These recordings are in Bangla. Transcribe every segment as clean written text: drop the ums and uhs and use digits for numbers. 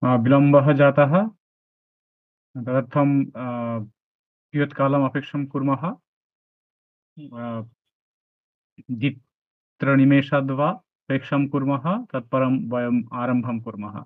विलम्बः जातः तदर्थं कियत्कालम् अपेक्षां कुर्मः अ, द्वित्रिनिमेषाद् वा अपेक्षां कुर्मः तत्परं वयम् आरम्भं कुर्मः।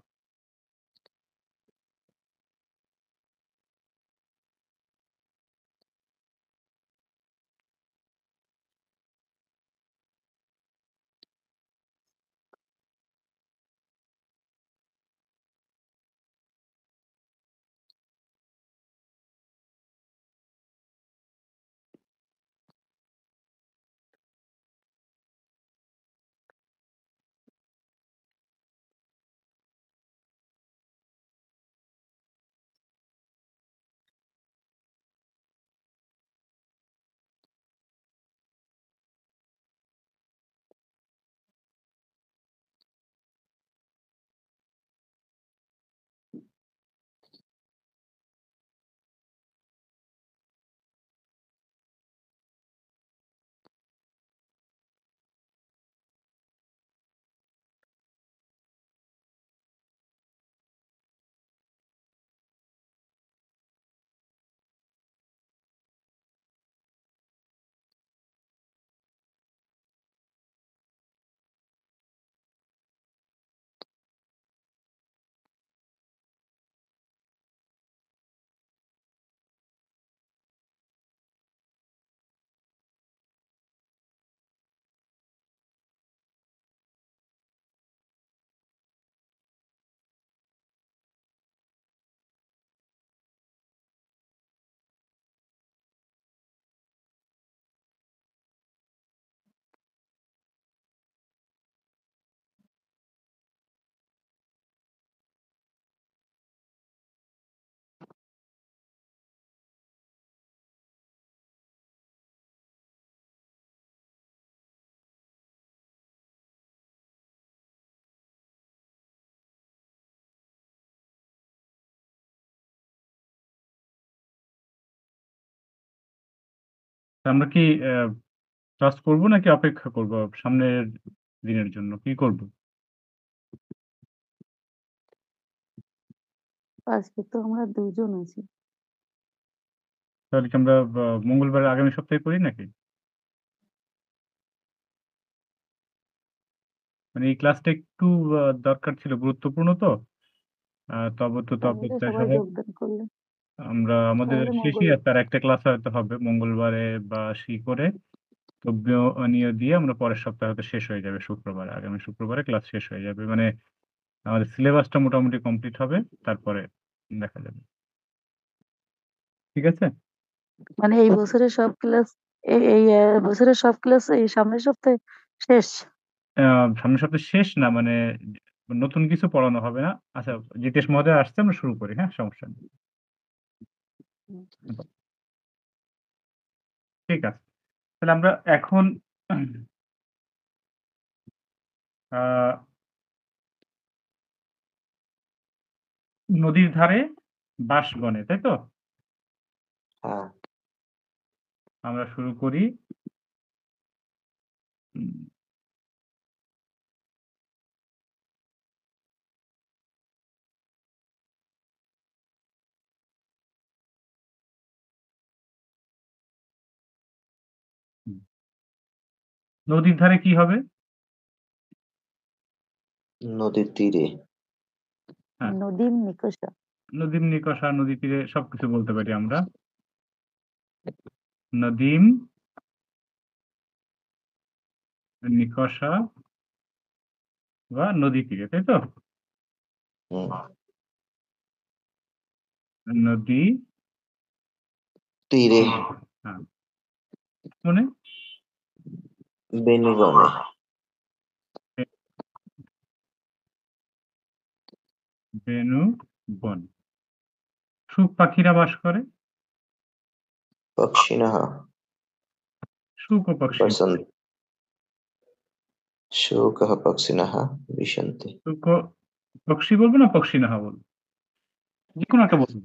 আমরা কি ক্লাস করব নাকি অপেক্ষা করব সামনের দিনের জন্য? কি করব? আজকে তো আমরা ২ জন আছি। তাহলে কি আমরা মঙ্গলবার আগামী সপ্তাহে করি নাকি? মানে এই ক্লাসটা একটু দরকার ছিল, গুরুত্বপূর্ণ তো। তাহলে অপেক্ষা সবাই সহ যোগদান করলে আমাদের তাহলে শেষেই আছে আরেকটা ক্লাস হয়তো হবে মঙ্গলবারে বা করে তব্বিও দিয়ে আমরা পরের সপ্তাহে হয়তো শেষ হয়ে যাবে শুক্রবারে। আগামী শুক্রবারে ক্লাস শেষ হয়ে যাবে। মানে আমাদের সিলেবাসটা মোটামুটি কমপ্লিট হবে। তারপরে দেখা যাবে। ঠিক আছে? মানে এই বছরের সব ক্লাস এই বছরের সব ক্লাস এই সামনের সপ্তাহে শেষ? আ সামনের সপ্তাহে শেষ না, মানে নতুন কিছু পড়ানো হবে না। আচ্ছা, জিতেশ মহোদয় আসছে, আমরা শুরু করি। হ্যাঁ? সমস্যা নেই। হুম। ঠিক আছে। তাহলে আমরা এখন আ নদীর ধারে বাঁশ বনে, তাই তো? হ্যাঁ। আমরা শুরু করি। উম হুম। নদীর ধারে কি হবে? নদীর তীরে। হ্যাঁ, নদীম নিকষা। নদীম নিকষা, নদী তীরে সবকিছু বলতে পারি আমরা। নদীম নিকষা বা নদী তীরে, তাই তো? হুম। নদী তীরে। হ্যাঁ, মানে বেণীবনে। বেনু বন। সুখ পাখিরা বাস করে। পক্ষিণঃ সুখ ও পক্ষী। বসন্তি। শোকঃ পক্ষিণঃ বিশন্তি। সুখ ও পক্ষী বলবো না পক্ষিণঃ বলবো? যেকোনো একটা বলবো।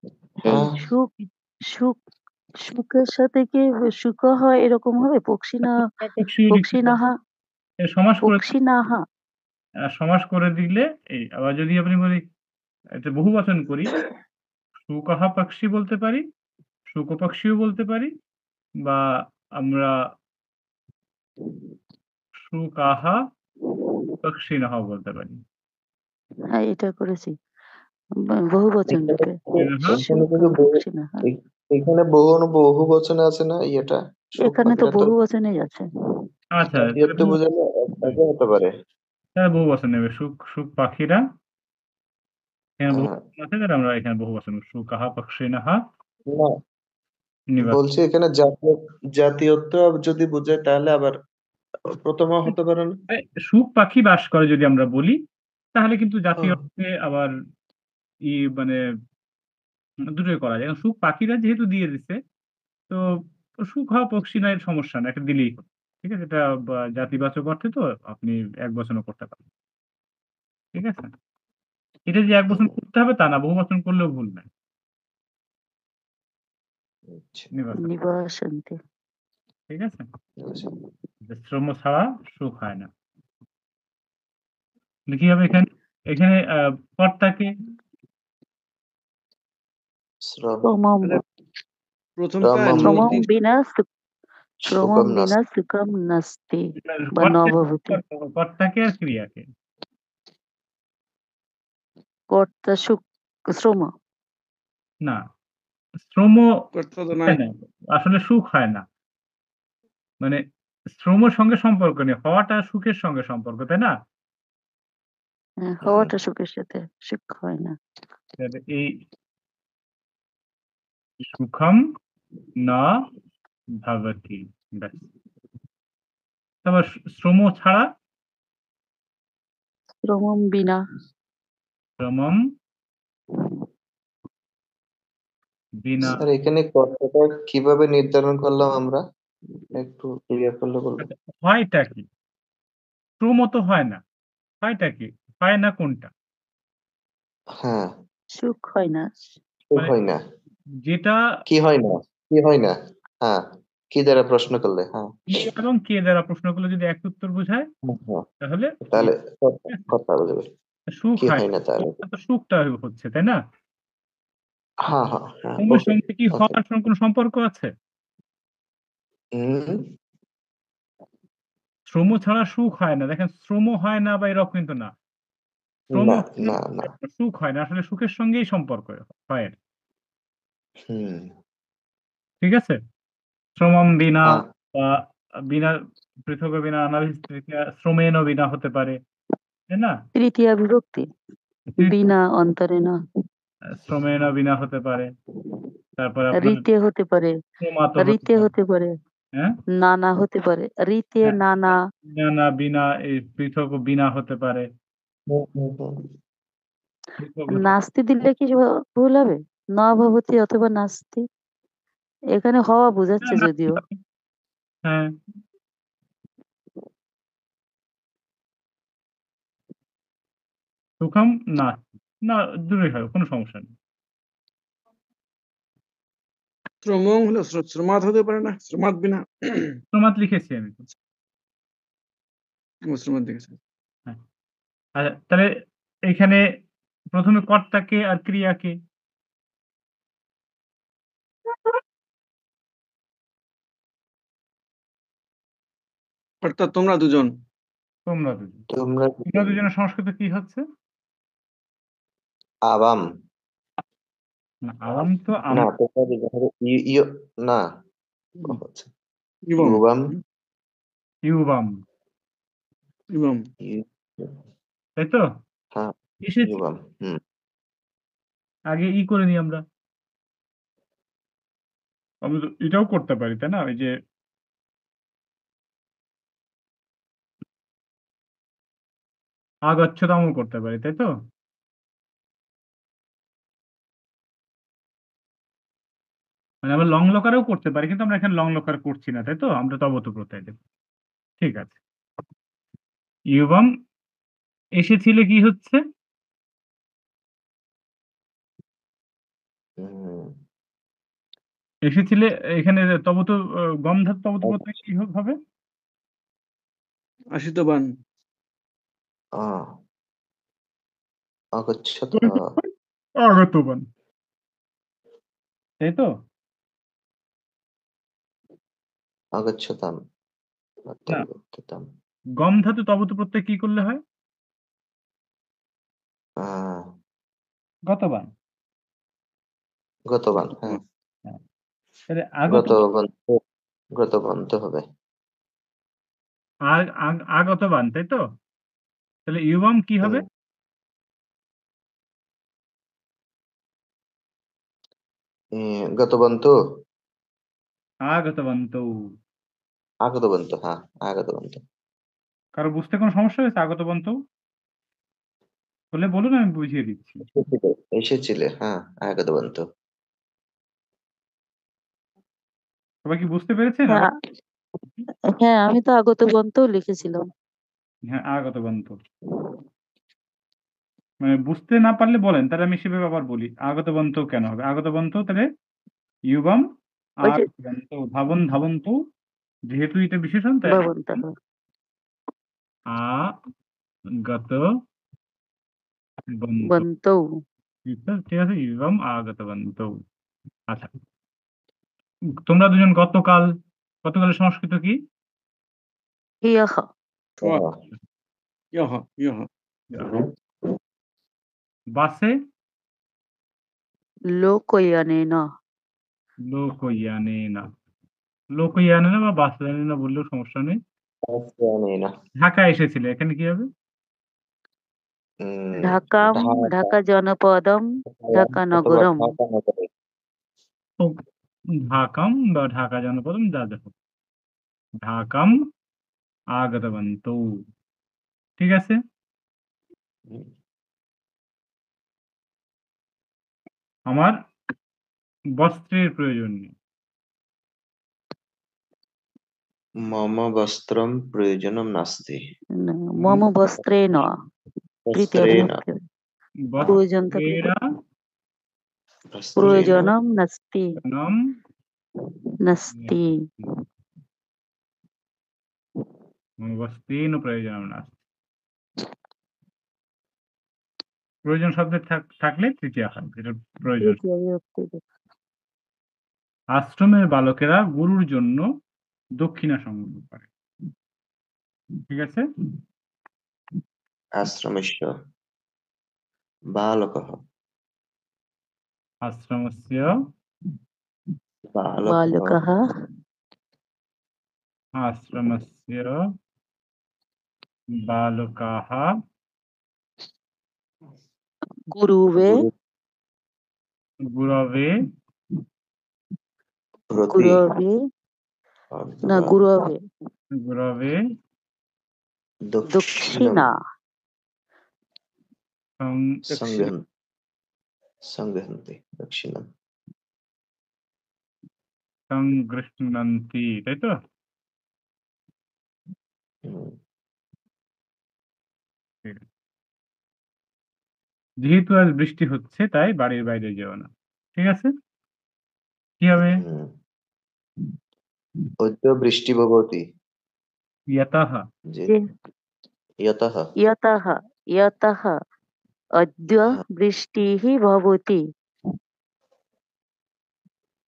এই হ্যাঁ। সুখ সুখ সুখের সাথে কি সুখ হয় এরকম হবে? পক্ষীও লিখতে পারেন। পক্ষিনাহা সমাস করে পক্ষিনাহা। সমাস করে দিলে এই, আবার যদি আপনি বলি এটা বহুবচন করি, সুকাহা পাকশি বলতে পারি, শুকপাক্ষীও বলতে পারি বা আমরা সুকাহা পাকশিনহ বলতে পারি। হ্যাঁ, এটা করেছি। বহুবচন এখানে রূপে। সিনহা এখানে কিন্তু সুকাহা পাকশিনহ। এখানে বহু বচনে আছে না ইয়েটা সুখ এখানে তো পাখিটা তো বহুবচনেই আছে। আচ্ছা, তাহলে জাতীয়ত্ব বোঝালে একভাবে হতে পারে। বহুবচন নেবে। সুখ পাখিরা এখানে হ্যাঁ, বহুবচন আছে, তাহলে আমরা এখানে বহুবচন সুকাহা পাকশিনহা না নিবাস। বলছি এখানে জাতীয়ত্ব যদি বোঝায় তাহলে আবার প্রথমা হতে পারে না? সুখ পাখি বাস করে যদি আমরা বলি, তাহলে কিন্তু জাতীয় হ্যাঁ, অর্থে আবার মানে দুটোই করা যায়। এখন সুখ পাখিরা যেহেতু দিয়ে দিছে, তো সুখ হওয়া পক্ষী না এর সমস্যা না। একটা দিলেই হলো। ঠিক আছে? এটা জাতিবাচক অর্থে তো আপনি একবচনও করতে পারেন। ঠিক আছে? এটা যে একবচন করতে হবে তা না, বহুবচন করলেও ভুল নাই। আচ্ছা, নিবাসন। নিবাসন্তে। ঠিক আছে? আচ্ছা। যে শ্রম ছাড়া সুখ হয় না। তাহলে কি হবে এখানে? এখানে কর্তাকে শ্রম শ্রমম প্রথমটা শ্রমম শ্রমম নদী বিনা শ্রমম সুখম বিনা নাস্তি। সুখম নাস্তি বা কর্তা নভবতি। কর্তাকে আর ক্রিয়াকে। কর্তা সুখ শ্রম। না, শ্রম কর্তা তো নাই। হয় না। আসলে সুখ হয় না। মানে শ্রমের সঙ্গে সম্পর্ক নেই। হওয়াটা সুখের সঙ্গে সম্পর্ক, তাই না? হওয়াটা সুখের সাথে সুখ হয় না। তাহলে এই সুখম না ভবতি। ব্যাস। তারপর শ্রম ছাড়া শ্রমম বিনা শ্রমম বিনা। স্যার এখানে কর্তাটা কিভাবে নির্ধারণ করলাম আমরা? একটু ক্লিয়ার করলে বলবেন? হয়টা কি? শ্রম তো হয় না। হয়টা কি? হয় না কোনটা? হ্যাঁ, সুখ হয় না। সুখ মানে হয় না। যেটা কি হয় না? কি হয় না? হ্যাঁ, কি দ্বারা প্রশ্ন করলে? হ্যাঁ, কি এবং কে দ্বারা প্রশ্ন করলে যদি এক উত্তর বোঝায়, হ্যাঁ, তাহলে তাহলে ঠিক আছে? কথা বুঝবে। সুখ কি হয় হয় না। না তাহলে? এটা তো সুখটা হচ্ছে, তাই না? হ্যাঁ, হ্যাঁ, হ্যাঁ, শ্রমের ওকে, সঙ্গে কি ওকে। হওয়ার সঙ্গে কোনো সম্পর্ক আছে? হুম, শ্রম ছাড়া সুখ হয় না। দেখেন শ্রম হয় না বা এরকম কিন্তু না। শ্রম না, হয় না, না, না। সুখ হয় না। আসলে সুখের সঙ্গেই সম্পর্ক হয় এর। হুম, ঠিক আছে? শ্রমম বিনা হ্যাঁ, বা বিনা পৃথক বিনা অনাবিস তৃতীয়া শ্রমেন বিনা হতে পারে। তাই না? তৃতীয়া বিভক্তি তৃতীয় বিনা অন্তরে না। শ্রমেন বিনা হতে পারে। তারপরে আপনার রীতে হতে পারে, শ্রমাত হতে রীতে পারে। হতে পারে, হ্যাঁ? নানা হতে পারে, রীতে হ্যাঁ, নানা। না বিনা এই পৃথক ও বিনা হতে পারে। হুম, হুম, হুম। পৃথক হতে নাস্তি দিলে কি ভুল হবে? ন ভবতি অথবা নাস্তি। এখানে হওয়া বোঝাচ্ছে না, যদিও। হ্যাঁ, সুখম না, না দূরেই হয়, কোনো সমস্যা নেই। শ্রমং হলো শ্রমাত হতে পারে না, শ্রমাত বিনা। শ্রমাত লিখেছি আমি তো। শ্রমাত দেখেছে। হ্যাঁ। আচ্ছা, তাহলে এইখানে প্রথমে কর্তাকে আর ক্রিয়াকে। অর্থাৎ তোমরা দুজন। তোমরা দুজন। তোমরা তোমরা দুজনের সংস্কৃত কি হচ্ছে? আবাম না, আওয়াম তো না তোমরা দুজন হবে না হচ্ছে ইবম ইউবাম ইউবাম, ইবম ইউ তাই তো? হ্যাঁ এসেছি ইউবাম হুম আগে করে নিই আমরা। আমরা তো এটাও করতে পারি, তাই না? ওই যে আগচ্ছতামও করতে পারি, তাই তো? মানে আমরা লং লকারেও করতে পারি, কিন্তু আমরা এখানে লং লকার করছি না, তাই তো? আমরা তবত প্রত্যয় দেব। ঠিক আছে। ইউবাম এসেছিলে কি হচ্ছে? হুম এসেছিলে এখানে তবত গম ধাতু তবত প্রত্যয় কি হবে? আশিতবান। আগচ্ছতা কোনটা হয়? আগতবান। তাই তো? আগচ্ছতাম না। অত্যগত্যতাম গম ধাতু তবতু প্রত্যয় কি করলে হয়? আহ গতবান। গতবান, হ্যাঁ। হ্যাঁ। তাহলে আগতবান গতবন্ত হবে। আগতবান, তাই তো? তাহলে ইউবাম কি হবে? গতবন্ত আগতবন্তৌ। আগতবন্ত, হ্যাঁ, আগতবন্ত। কারো বুঝতে কোনো সমস্যা হয়েছে আগতবন্তৌ? বলে বলুন, আমি বুঝিয়ে দিচ্ছি। এসেছিলে, হ্যাঁ, আগতবন্ত। সবাই কি বুঝতে পেরেছেন? হ্যাঁ, হ্যাঁ, আমি তো আগতবন্তও লিখেছিলাম। হ্যাঁ, আগতবন্ত। মানে বুঝতে না পারলে বলেন, তাহলে আমি সেভাবে আবার বলি। আগতবন্ত কেন হবে? আগতবন্ত তাহলে ইউবাম ওই যে আগতবন্ত ধাবন্তৌ, যেহেতু এটা বিশেষণ তাই ভবন্তঃ আগতবন্ত। বন্তৌ ঠিক আছে, ইউবাম আগতবন্তৌ। আচ্ছা, তোমরা দুজন গতকালের সংস্কৃত কি? হ্যः ইয়হ ইয়হ বাসে লোকয়ানেন লোকয়ানেনা। লোকয়ানেনা বা বাসযানেনা বললেও সমস্যা নেই। না। ঢাকা এসেছিলে, এখানে কি হবে? ঢাকাম ঢাকা জনপদম ঢাকা নগরম ঢাকা নগরে। তো ঢাকাম বা ঢাকা জনপদম যা দেখো, ঢাকাম আগতবন্তৌ। ঠিক আছে? আমার বস্ত্রের প্রয়োজন নেই। মম বস্ত্রম প্রয়োজনম নাস্তি। মম বস্ত্রেণ তৃতীয় বস্ত্রেণ বিভক্তি প্রয়োজন থাকলে বস্ত্রেরা বস্ত্রেণ প্রয়োজনম নাস্তি নাম নাস্তি বস্ত্রেণ প্রয়োজনম নাস্তি। প্রয়োজন শব্দ থাকলে তৃতীয় আকার, যেটা প্রয়োজন। তৃতীয় বিভক্তি আশ্রমের বালকেরা গুরুর জন্য দক্ষিণা সংগ্রহ করে। ঠিক আছে? আশ্রমস্য বালকः আশ্রমস্য বালকः আশ্রমস্য বালকাः গুরুবে গুরবে প্রতি গুরবে না গুরবে গুরবে দক্ষিণা সংগৃহন্তি দক্ষিণাম। সংগৃহ্ণন্তি, তাই তো? ঠিক আছে। যেহেতু আজ বৃষ্টি হচ্ছে তাই বাড়ির বাইরে যেও না। ঠিক আছে? কি হবে? অদ্য বৃষ্টি ভবতি। ইয়তঃ যে ইয়তঃ ইয়তः ইয়তः অদ্য বৃষ্টিः ভবতি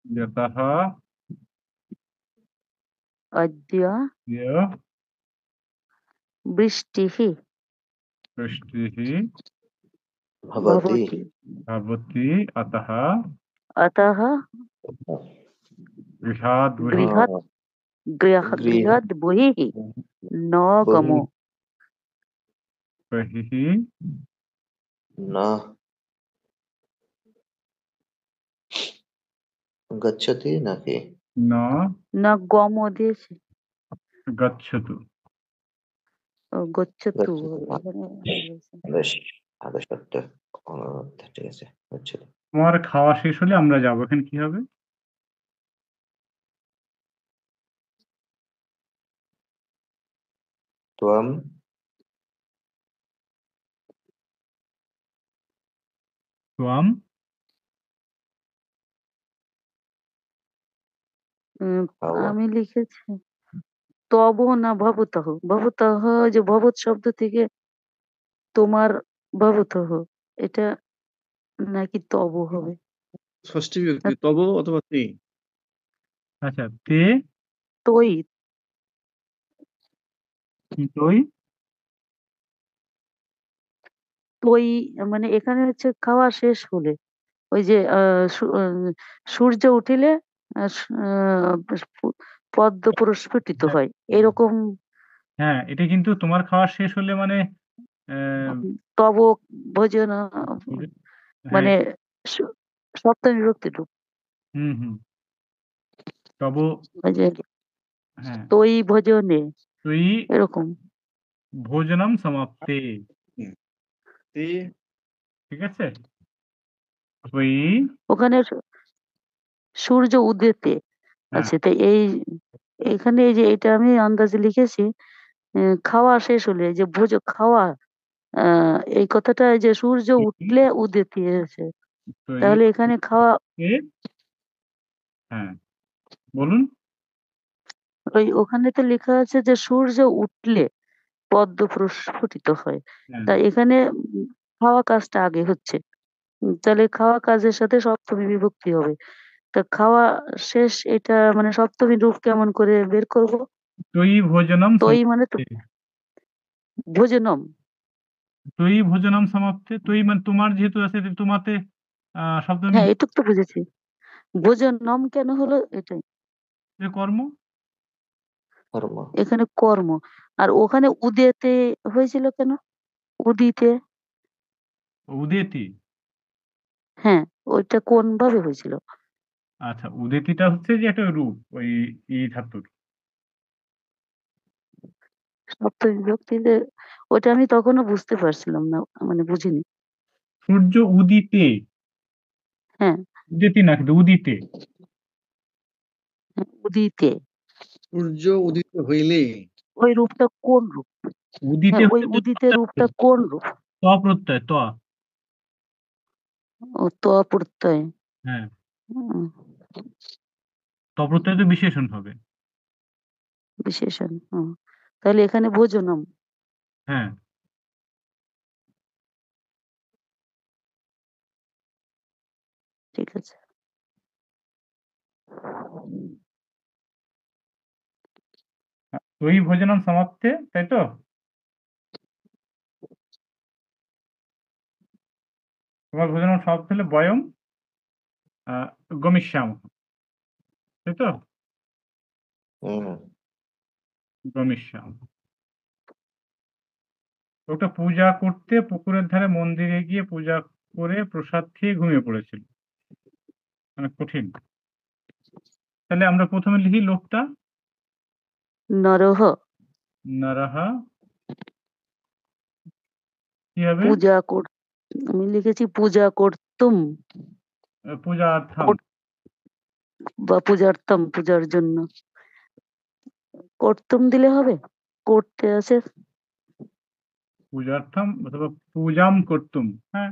ইয়তঃ অদ্য ইয় বৃষ্টিः বৃষ্টিः ভবতি ভবতি ভবতি অতঃ अतः গৃহাৎ গৃহাৎ গৃহাৎ বহিः ন গমো বহিঃ না গচ্ছতি নাকি ন ন গমো দিয়েছে গচ্ছতু। গচ্ছতু গচ্ছতু। এখানে বেশ, আদেশ করতে ঠিক আছে, গচ্ছতি। তোমার খাওয়া শেষ হলে আমরা যাবো, এখানে কি হবে? ত্বম ত্বম খাওয়া আমি লিখেছি তব না ভবতঃ ভবতঃ যে ভবত শব্দ থেকে তোমার ভবতঃ এটা নাকি তব হবে? ষষ্ঠী বিভক্তি তব অথবা তে। আচ্ছা, তে তৈ তৈ তৈ মানে এখানে হচ্ছে খাওয়া শেষ হলে ওই যে সূর্য উঠিলে পদ্ম প্রস্ফুটিত হ্যাঁ, হয় এরকম। হ্যাঁ, এটা কিন্তু তোমার খাওয়া শেষ হলে মানে আহ, তব ভোজন হ্যাঁ, মানে স- সপ্তমী বিভক্তিটুকু হুম হুম, তব, ওই যে হ্যাঁ, তৈ ভোজনে তৈ এরকম। ভোজনম সমাপ্তে, হুম, তে ঠিক আছে। তৈ, ওখানে সূর্য উদয়তে হ্যাঁ, আছে, তাই এখানে এই যে এটা আমি আন্দাজে লিখেছি খাওয়া শেষ হলে যে খাওয়া এই কথাটা যে সূর্য উঠলে উদয়তে এসেছে, তৈ তাহলে এখানে খাওয়া তে, হ্যাঁ, বলুন। ওখানে তো লেখা আছে যে সূর্য উঠলে পদ্ম প্রস্ফুটিত হয়, হ্যাঁ, তাই এখানে খাওয়া কাজটা আগে হচ্ছে। তাহলে খাওয়া কাজের সাথে সপ্তমী বিভক্তি হবে। তা খাওয়া শেষ এটা মানে সপ্তমী রূপ কেমন করে বের করব? তৈ ভোজনম তৈ মানে তো সমাপ্তে, ভোজনম। তৈ ভোজনম সমাপ্তে, তৈ মানে তোমার যেহেতু আছে তোমাতে সপ্তমী হ্যাঁ এটুক তো বুঝেছি, ভোজনম কেন হলো এটাই। যে কর্ম, কর্ম। এখানে কর্ম, আর ওখানে উদেতে হয়েছিল কেন? উদিতে, উদেতি। হ্যাঁ ওইটা কোন ভাবে হয়েছিল? আচ্ছা, উদেতিটা হচ্ছে যে একটা রূপ ওই ই ধাতুর। সপ্তমী বিভক্তিতে ওটা আমি তখনও বুঝতে পারছিলাম না, মানে বুঝিনি। সূর্য উদিতে, হ্যাঁ, উদেতি না কিন্তু উদিতে, হ্যাঁ, উদিতে সূর্য উদিত হইলে ওই রূপটা কোন রূপ? উদিতে হ্যাঁ ওই হচ্ছে তো উদিতে রূপটা কোন রূপ? ত প্রত্যয় ত, ও ত প্রত্যয়। হ্যাঁ, হুম, ত প্রত্যয় তো বিশেষণ হবে। বিশেষণ। তাহলে এখানে ভোজনম। হ্যাঁ, ঠিক আছে। তৈ ভোজনম সমাপ্তে, তাই তো। তোমার ভোজনম সমাপ্ত হলে বয়ম গমিষ্যাম, তাই তো, হুম। গমিষ্যাম। ওটা পূজা করতে পুকুরের ধারে মন্দিরে গিয়ে পূজা করে প্রসাদ খেয়ে ঘুমিয়ে পড়েছিল, মানে কঠিন। তাহলে আমরা প্রথমে লিখি লোকটা, নরহ নারাহা, কি হবে? পূজা কর, আমি লিখেছি পূজা করতুম পূজার্থম, কর- বা পূজার্থম পূজার জন্য। করতুম দিলে হবে? করতে আছে পূজার্থম অথবা পূজাম করতুম, হ্যাঁ।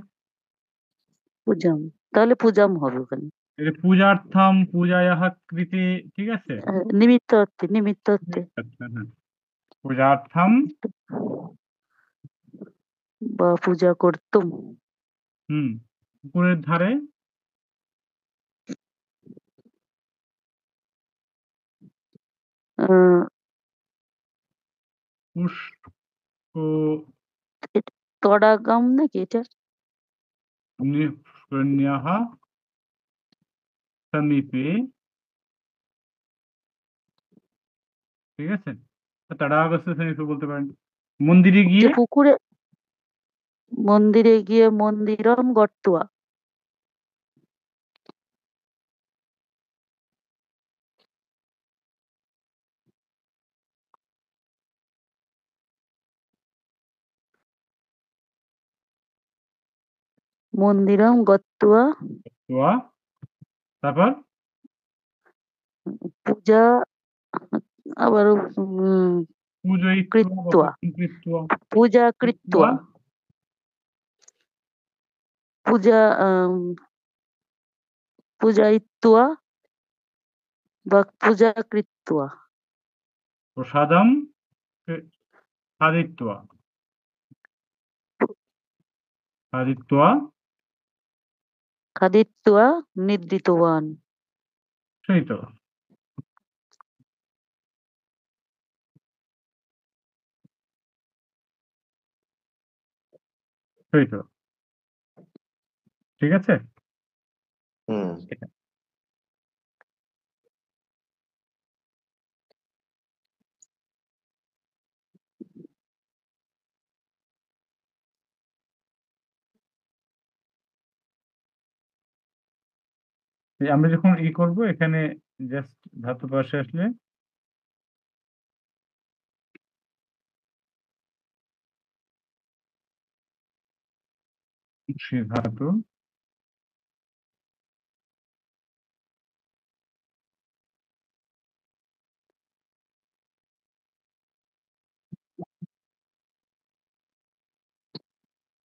পূজাম, তাহলে পূজাম হবে ওখানে। এটা পূজার্থম, পূজায়াহ কৃতে, ঠিক আছে। নিমিত্ত অর্থে, নিমিত্ত অর্থে আচ্ছা, হ্যাঁ, পূজার্থম, বা পূজা করতুম। পুকুরের ধারে আহ, পুষ্প তড়াগাম নাকি এটা? নিষ্কন্যাহ সমীপে, ঠিক আছে। তড়াগস্য সমীপে বলতে পারেন। মন্দিরে যে গিয়ে, পুকুরে, মন্দিরে গিয়ে মন্দিরম গর্তুয়া, মন্দিরম গর্তুয়া তোয়া, তারপর পূজা, আবার উম, পূজয়িত্বা বা কৃত্বা, পূজন কৃত্বা, পূজা কৃত্বা, কৃত্বা, পূজা পূজায়িত্বা বা পূজা কৃত্বা, প্রসাদম খাদিত্বা, খাদিত্বা, খাদিত্বা নিদ্রিতবান। সেই তো। সেই তো। ঠিক আছে? হুম। এটা। আমরা যখন করব এখানে জাস্ট ধাতু পাশে আসলে সে ধাতু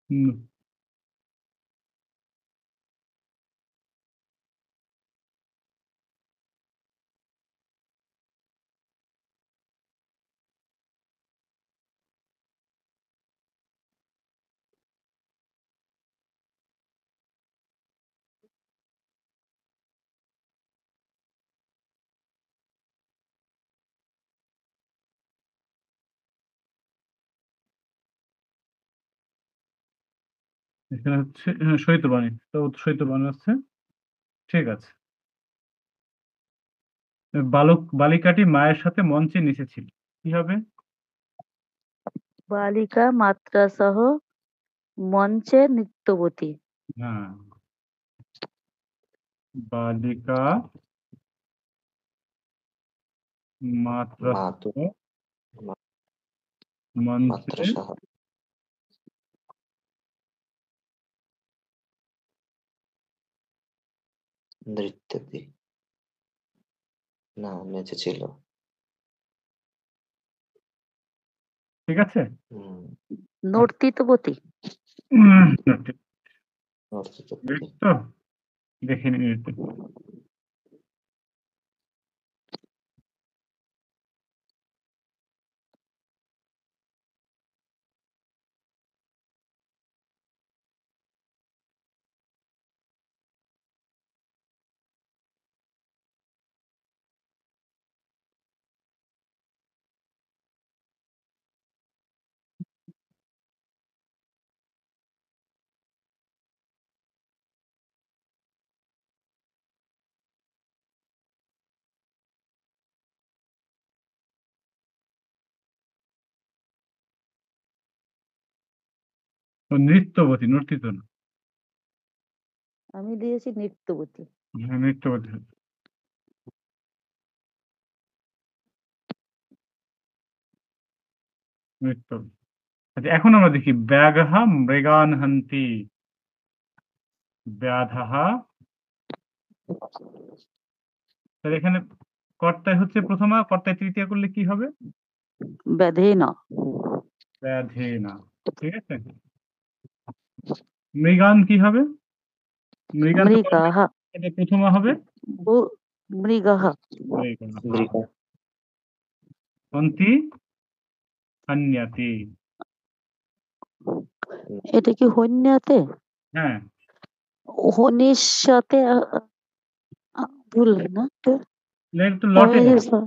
হুম, এখানে হচ্ছে শৈতবাণী। তো শৈতবাণী হচ্ছে ঠিক আছে। বালিকাটি মায়ের সাথে মঞ্চে নিচে ছিল। কি হবে? বালিকা মাত্রা সহ মঞ্চে নৃত্যবতী। হ্যাঁ। বালিকা মাত্রা মাতু মঞ্চে মাত্রাসহ নৃত্যতি না নেচে ছিল। ঠিক আছে? হুম। নর্তিতবতী। ঠিক নর্তকী। তো দেখে নিন একটু। নৃত্যবতী, নর্তিত না। আমি দিয়েছি নৃত্যবতী। হ্যাঁ, নৃত্যবতী। নৃত্য। আচ্ছা, এখন আমরা দেখি ব্যাঘ্রঃ মৃগান হন্তি। ব্যাধঃ। তাহলে এখানে কর্তায় হচ্ছে প্রথমা, কর্তায় তৃতীয়া করলে কি হবে? ব্যাধেন। ব্যাধেনা। ঠিক আছে? মৃগান কি হবে? মৃগান তো মৃগাহ। এটা প্রথমা হবে। মৃগাহ। মৃগা। মৃগা হন্তি হন্যাতি। এটা কি হন্যাতে? হ্যাঁ। হনির সাথে ভুল না তো? এটা তো লটে হবে।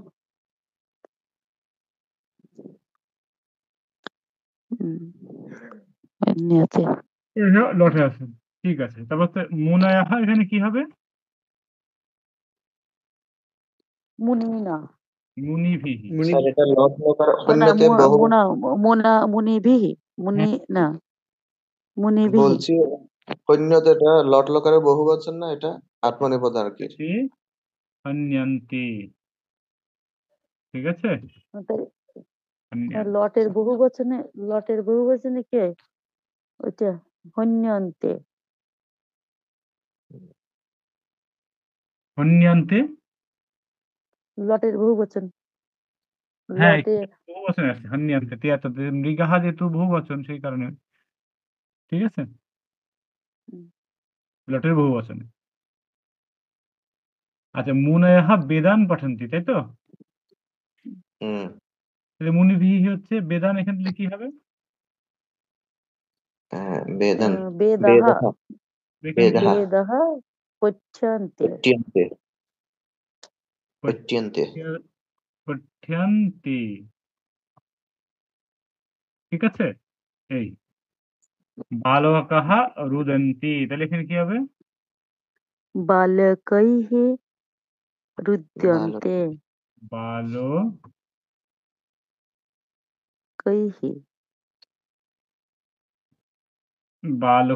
হন্যাতে। লটে আছে। ঠিক আছে। তারপর মুনায়াহা এখানে কি হবে? মুনিনা। মুনিভিহি। মুনি স্যার এটা লট লকার না হন্যতে বহু মুনিভিহি। মুনি হ্যাঁ। না মুনিভিহি। বলছি হন্যতে এটা লট লকারের বহুবচন না, এটা আত্মনেপদ আর কি। ইতি হন্যন্তি। ঠিক আছে? লটের বহুবচনে কে? ওইটা হন্যন্তে। হন্যান্তে। লটের বহুবচন। হ্যাঁ, লটে বহুবচন আছে। হন্যান্তে তিয়াত্তর। মৃগাহা যেহেতু বহুবচন সেই কারণে। ঠিক আছে? লটের বহুবচনে। আচ্ছা, মুনয়হা বেদান পঠন্তি, তাই তো? হুম। তাহলে মুনিভিহি হচ্ছে বেদান, এখান থেকে কি হবে? বেদান বেদাহা। বেদাহা দেখেন কি বেদः বেদः পঠ্যন্তে पठ्यन्ते पठ्यन्ते পঠ্যন্তি। ঠিক আছে? এই বালকাः রুদন্তি, তাহলে এখানে কি হবে? বালকৈः बालक রুদ্যন্তে বালকৈः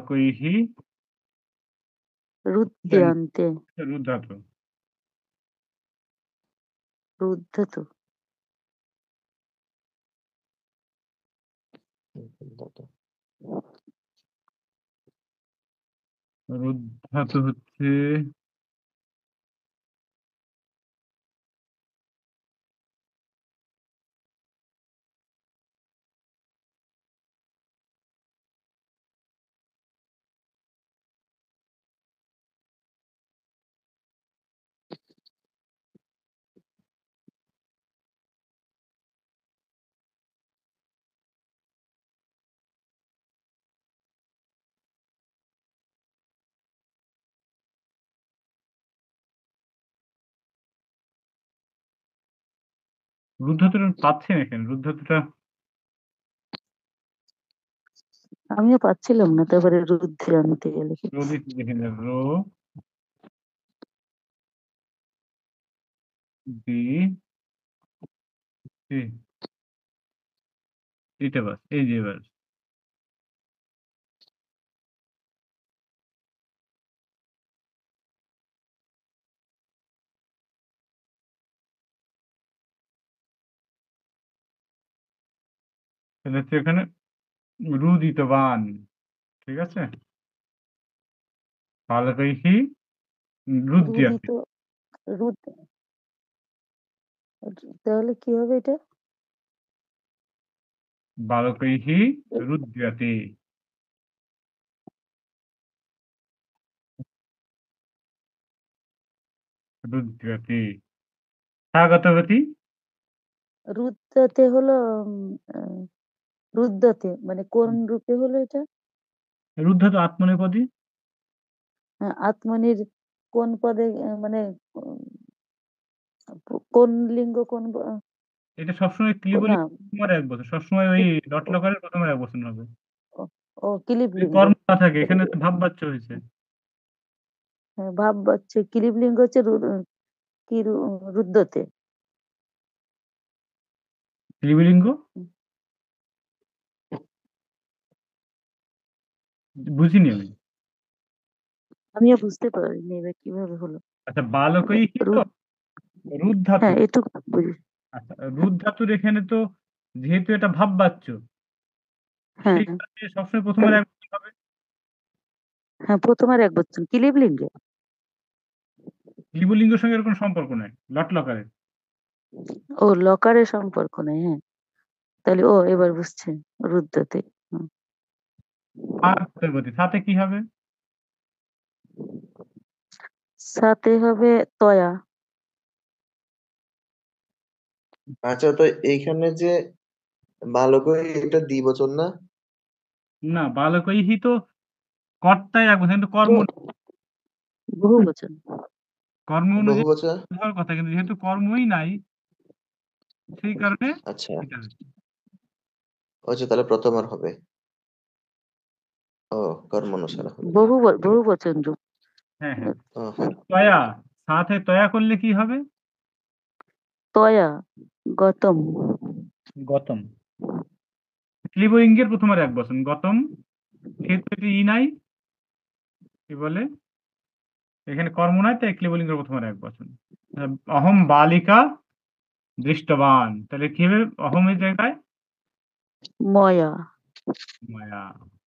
কৈः রুদ্যন্তে রুদ্ধাতু। রুদ্ধতু রুদ্ধাতু হচ্ছে রুদ্ধাতুটা পাচ্ছি না এখানে। রুদ্ধাতুটা আমিও পাচ্ছিলাম না, তারপরে রুদ্রান্তে লিখেছি। রো দিচ্ছি এখানে। রো দি এটা বাস, এই যে বাস। তাহলে হচ্ছে এখানে রুদিতবান। ঠিক আছে? বালকৈহি রুদ্যাতি। রুদিত রুদ তাহলে কি হবে এটা? বালকৈহি রুদ্যাতি। রুদ্যাতি। স্বাগতবতী। রুদ্যতে হলো রুদ্যতে মানে কোন রূপে হলো এটা? রুদ্ধ তো আত্মনেপদী। আত্মনির কোন পদে মানে কোন লিঙ্গ কোন এটা সবসময় ক্লিবলি না প্রথম এক বছর, সবসময় ওই ডট লকারের প্রথম এক বছর হবে। ও কিলিপ যদি লিঙ্গ। কর্ম না থাকে, এখানে তো ভাববাচ্য হয়েছে। হ্যাঁ, ভাব হচ্ছে কিলিপ লিঙ্গ হচ্ছে কি রুদ্যতে। ক্লিবলিঙ্গ বুঝিনি আমি। আমিও বুঝতে পারিনি এবার কিভাবে হলো। আচ্ছা, বালকই তো রুদ্ধাতু। হ্যাঁ এটুকু বুঝি। আচ্ছা, রুদ্ধাতুর এখানে তো যেহেতু এটা ভাববাচ্য, হ্যাঁ সেই কারণে সবসময় প্রথমের এক বছর হবে। হ্যাঁ প্রথমের এক বছর কিলিপ লিঙ্গে। ক্লিবলিঙ্গের সঙ্গে এর কোনো সম্পর্ক নাই, লট লকারের। ও লকারের সম্পর্ক নেই। হ্যাঁ তাহলে ও এবার বুঝছে রুদ্রতে। স্বাগতবতী, সাথে কি হবে? সাথে হবে তয়া। আচ্ছা, তো এইখানে যে বালকই এটা দ্বিবচন না? না, বালকৈহি তো কর্তায় এক বছর, কিন্তু কর্ম বহু বচন। কর্ম অনুযায়ী বহুবচন। হওয়ার কথা, কিন্তু যেহেতু কর্মই নাই, সেই কারণে আচ্ছা, এটা হচ্ছে। আচ্ছা, তাহলে প্রথম আর হবে। ও, কর্ম অনুসারে হবে। বহু বচন রূপ। হ্যাঁ হ্যাঁ। ও, হ্যাঁ। তয়া, সাথে তয়া করলে কি হবে? তয়া গতম। গতম। ক্লিবলিঙ্গের প্রথমের এক বচন গতম, যেহেতু এটি ই নাই, কি বলে এখানে কর্ম নাই, তাই ক্লিবলিঙ্গের প্রথমের এক বচন। অহম বালিকা দৃষ্টবান, তাহলে কি হবে? অহমের জায়গায় ময়া মায়া,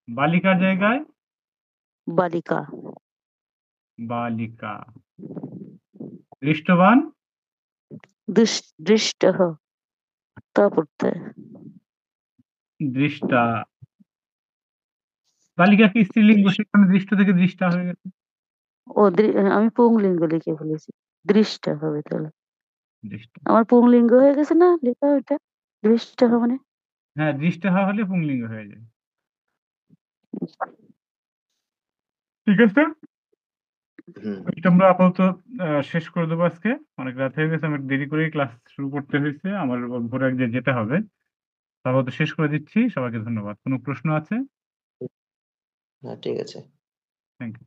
বালিকার জায়গায় বালিকা। বালিকা, দৃষ্টবান দৃষ্ট তা পড়তে হয়। দৃষ্টা। বালিকা কি স্ত্রীলিঙ্গ, সেখানে দৃষ্ট থেকে দৃষ্টা হয়ে গেছে। ও আমি পুংলিঙ্গ লিখে ফেলেছি। দৃষ্ট হবে তাহলে। দৃষ্টা। আমার পুংলিঙ্গ হয়ে গেছে না লেখা ওইটা? দৃষ্ট মানে হ্যাঁ, দৃষ্টা হওয়া হলে পুংলিঙ্গ হয়ে যায়। ঠিক আছে? হুম। এটা আমরা আপাতত শেষ করে দেবো আজকে। অনেক রাত হয়ে গেছে। আমার দেরি করেই ক্লাস শুরু করতে হইছে। আমার ভোরে এক যেতে হবে। তো আপাতত শেষ করে দিচ্ছি। সবাইকে ধন্যবাদ। কোন প্রশ্ন আছে? হ্যাঁ, ঠিক আছে। Thank you.